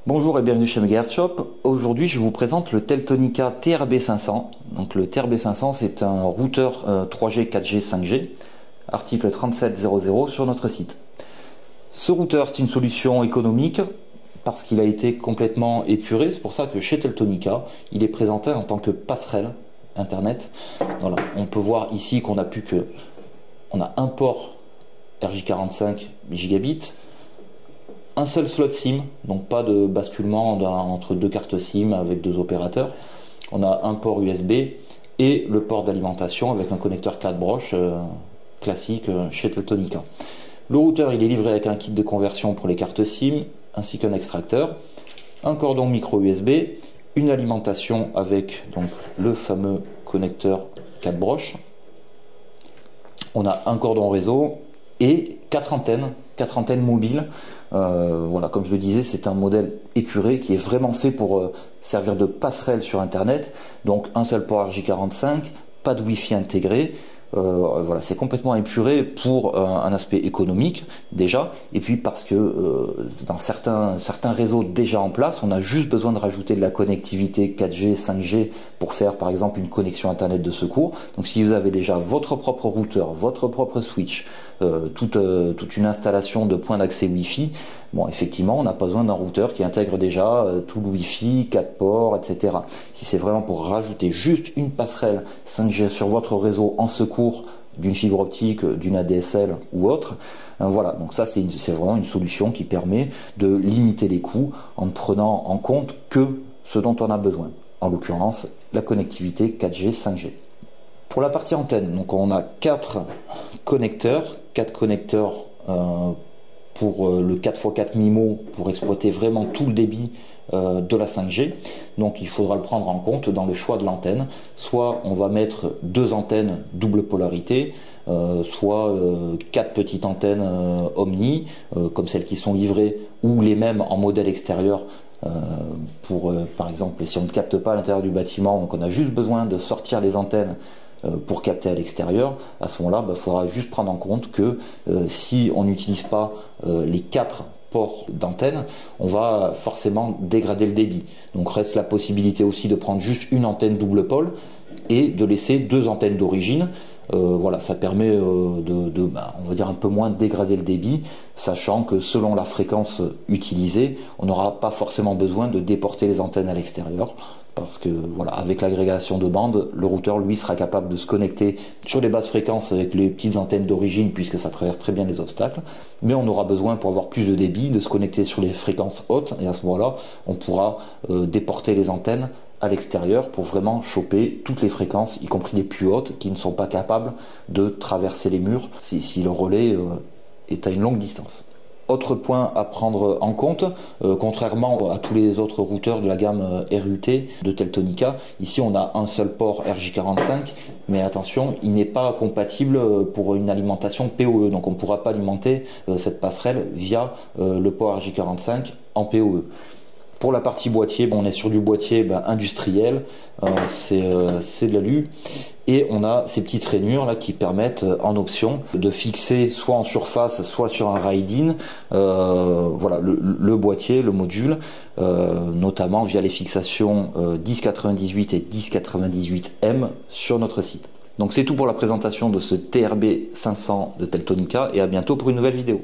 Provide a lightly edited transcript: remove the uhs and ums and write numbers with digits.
Bonjour et bienvenue chez Megahertz Shop. Aujourd'hui, je vous présente le Teltonika TRB500. Donc le TRB500, c'est un routeur 3G, 4G, 5G, article 3700 sur notre site. Ce routeur, c'est une solution économique parce qu'il a été complètement épuré. C'est pour ça que chez Teltonika, il est présenté en tant que passerelle Internet. Voilà, on peut voir ici qu'on a on a un port RJ45 gigabits, un seul slot SIM, donc pas de basculement entre deux cartes SIM avec deux opérateurs. On a un port USB et le port d'alimentation avec un connecteur 4 broches classique chez Teltonika. Le routeur, il est livré avec un kit de conversion pour les cartes SIM ainsi qu'un extracteur, un cordon micro USB, une alimentation avec donc le fameux connecteur 4 broches. On a un cordon réseau et quatre antennes mobiles. Voilà, comme je le disais, c'est un modèle épuré qui est vraiment fait pour servir de passerelle sur Internet. Donc un seul port RJ45, pas de Wi-Fi intégré. Voilà, c'est complètement épuré pour un aspect économique déjà, et puis parce que dans certains réseaux déjà en place, on a juste besoin de rajouter de la connectivité 4G, 5G pour faire par exemple une connexion Internet de secours. Donc si vous avez déjà votre propre routeur, votre propre switch, toute une installation de points d'accès Wi-Fi, bon, effectivement, on n'a pas besoin d'un routeur qui intègre déjà tout le Wi-Fi, 4 ports, etc. Si c'est vraiment pour rajouter juste une passerelle 5G sur votre réseau en secours d'une fibre optique, d'une ADSL ou autre, voilà, donc ça c'est vraiment une solution qui permet de limiter les coûts en ne prenant en compte que ce dont on a besoin, en l'occurrence la connectivité 4G, 5G. Pour la partie antenne, donc on a quatre connecteurs pour le 4x4 MIMO pour exploiter vraiment tout le débit de la 5G. Donc il faudra le prendre en compte dans le choix de l'antenne. Soit on va mettre deux antennes double polarité, soit quatre petites antennes Omni, comme celles qui sont livrées, ou les mêmes en modèle extérieur. Par exemple, si on ne capte pas à l'intérieur du bâtiment, donc on a juste besoin de sortir les antennes pour capter à l'extérieur, à ce moment-là, il faudra juste prendre en compte que si on n'utilise pas les quatre ports d'antenne, on va forcément dégrader le débit. Donc reste la possibilité aussi de prendre juste une antenne double pôle et de laisser deux antennes d'origine. Voilà, ça permet on va dire un peu moins dégrader le débit, sachant que selon la fréquence utilisée, on n'aura pas forcément besoin de déporter les antennes à l'extérieur, parce que voilà, avec l'agrégation de bande, le routeur lui sera capable de se connecter sur les basses fréquences avec les petites antennes d'origine, puisque ça traverse très bien les obstacles, mais on aura besoin pour avoir plus de débit de se connecter sur les fréquences hautes, et à ce moment-là, on pourra déporter les antennes à l'extérieur pour vraiment choper toutes les fréquences, y compris les plus hautes, qui ne sont pas capables de traverser les murs si le relais est à une longue distance. Autre point à prendre en compte, contrairement à tous les autres routeurs de la gamme RUT de Teltonika, ici on a un seul port RJ45, mais attention, il n'est pas compatible pour une alimentation PoE, donc on ne pourra pas alimenter cette passerelle via le port RJ45 en PoE. Pour la partie boîtier, on est sur du boîtier industriel, c'est de l'alu, et on a ces petites rainures là qui permettent en option de fixer soit en surface, soit sur un ride-in, voilà, le boîtier, le module, notamment via les fixations 1098 et 1098M sur notre site. Donc c'est tout pour la présentation de ce TRB500 de Teltonika, et à bientôt pour une nouvelle vidéo.